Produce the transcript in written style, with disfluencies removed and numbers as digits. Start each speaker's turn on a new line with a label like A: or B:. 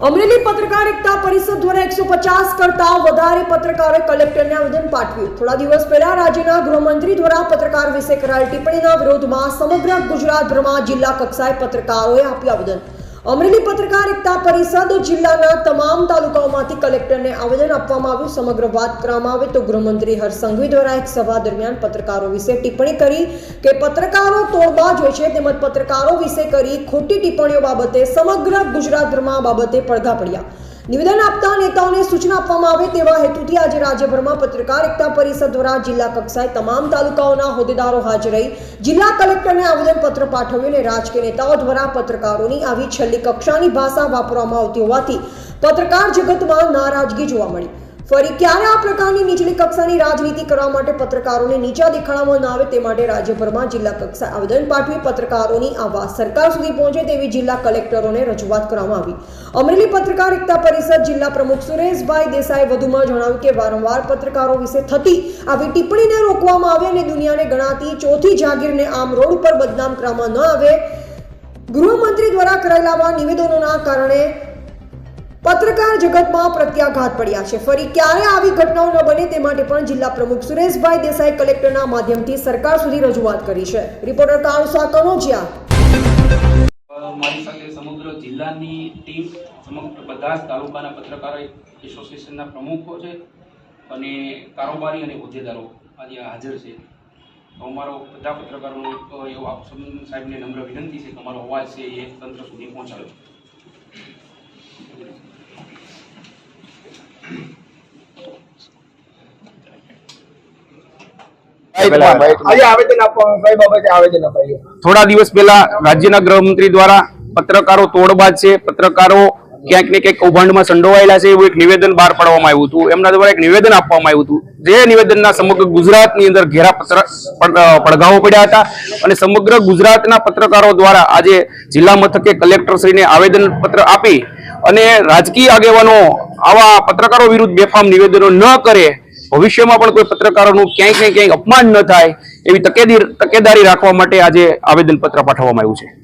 A: અમરેલી પત્રકાર એકતા પરિષદ દ્વારા 150 કરતા વધારે પત્રકારોએ કલેક્ટરને આવેદન પાઠવ્યું। થોડા દિવસ પહેલા રાજ્યના ગૃહમંત્રી દ્વારા પત્રકાર વિશે કરાયેલ ટિપ્પણીના વિરોધમાં સમગ્ર ગુજરાતભરમાં જિલ્લા કક્ષાએ પત્રકારોએ આપ્યું આવેદન। અમરેલી પત્રકાર એકતા પરિષદ જિલ્લાના તમામ તાલુકાઓમાંથી કલેક્ટરને આવેદન આપવામાં આવ્યું। સમગ્ર વાત કરવામાં આવે તો ગૃહમંત્રી હર્ષ સંઘવી દ્વારા એક સભા દરમિયાન પત્રકારો વિશે ટિપ્પણી કરી કે પત્રકારો તોડબાજ હોય છે, તેમજ પત્રકારો વિશે કરી ખોટી ટિપ્પણીઓ બાબતે સમગ્ર ગુજરાતભરમાં બાબતે પડઘા પડ્યા। નિવેદન આપતા નેતાઓને સૂચના આપવામાં આવે તેવા હેતુથી આજે રાજ્યભરમાં પત્રકાર એકતા પરિષદ દ્વારા જિલ્લા કક્ષાએ તમામ તાલુકાઓના હોદ્દેદારો હાજર રહી જિલ્લા કલેક્ટરને આવેદનપત્ર પાઠવ્યું અને રાજકીય નેતાઓ દ્વારા પત્રકારોની આવી છેલ્લી કક્ષાની ભાષા વાપરવામાં આવતી હોવાથી પત્રકાર જગતમાં નારાજગી જોવા મળી। ફરી ક્યારે આ પ્રકારની નીચલી કક્ષાની રાજનીતિ કરવા માટે પત્રકારોને નીચા દેખાડવામાં ન આવે તે માટે રાજ્યભરમાં જિલ્લા કક્ષાએ આવેદન પાઠવી પત્રકારોની આ વાત સરકાર સુધી પહોંચે તેવી જિલ્લા કલેક્ટરોને રજૂઆત કરવામાં આવી। અમરેલી પત્રકાર એકતા પરિષદ જિલ્લા પ્રમુખ સુરેશભાઈ દેસાઈએ વધુમાં જણાવ્યું કે વારંવાર પત્રકારો વિશે થતી આવી ટિપ્પણીને રોકવામાં આવે અને દુનિયાને ગણાતી ચોથી જાગીરને આમ રોડ પર બદનામ કરવામાં ન આવે। ગૃહમંત્રી દ્વારા કરાયેલા નિવેદનોના કારણે પત્રકાર જગતમાં પ્રત્યાઘાત પડ્યા છે। ફરી ક્યારે આવી ઘટનાઓ ન બને તે માટે પણ જિલ્લા પ્રમુખ સુરેશભાઈ દેસાઈ કલેક્ટરના માધ્યમથી સરકાર સુધી રજૂઆત કરી છે। રિપોર્ટર કાળુસા કનોજિયા।
B: મારી સાથે સમગ્ર જિલ્લાની ટીમ, સમગ્ર બધા જ તાલુકાના પત્રકાર એસોસિએશનના પ્રમુખો છે અને કારોબારી અને હોદ્દેદારો આજે હાજર છે। અમારો બધા પત્રકારોનો એવો આપ સાહેબને નમ્ર વિનંતી છે કે અમારો અવાજ છે એ તંત્ર સુધી પહોંચાડો।
C: થોડા દિવસ પહેલા રાજ્યના ગૃહમંત્રી દ્વારા પત્રકારો તોડબાજ છે, પત્રકારો ક્યાંક ને ક્યાંક કૌભાંડમાં સંડોવાયેલા છે એવું એક નિવેદન બહાર પાડવામાં આવ્યું હતું। એમના દ્વારા એક નિવેદન આપવામાં આવ્યું હતું, જે નિવેદનના સમગ્ર ગુજરાતની અંદર ઘેરા પડઘાઓ પડ્યા હતા અને સમગ્ર ગુજરાતના પત્રકારો દ્વારા આજે જિલ્લા મથકે કલેક્ટરશ્રીને આવેદન પત્ર આપી અને રાજકીય આગેવાનો આવા પત્રકારો વિરુદ્ધ બેફામ નિવેદનો ન કરે, ભવિષ્યમાં પણ કોઈ પત્રકારોનું ક્યાંક ને ક્યાંક અપમાન ન થાય એવી તકેદારી રાખવા માટે આજે આવેદન પત્ર પાઠવવામાં આવ્યું છે।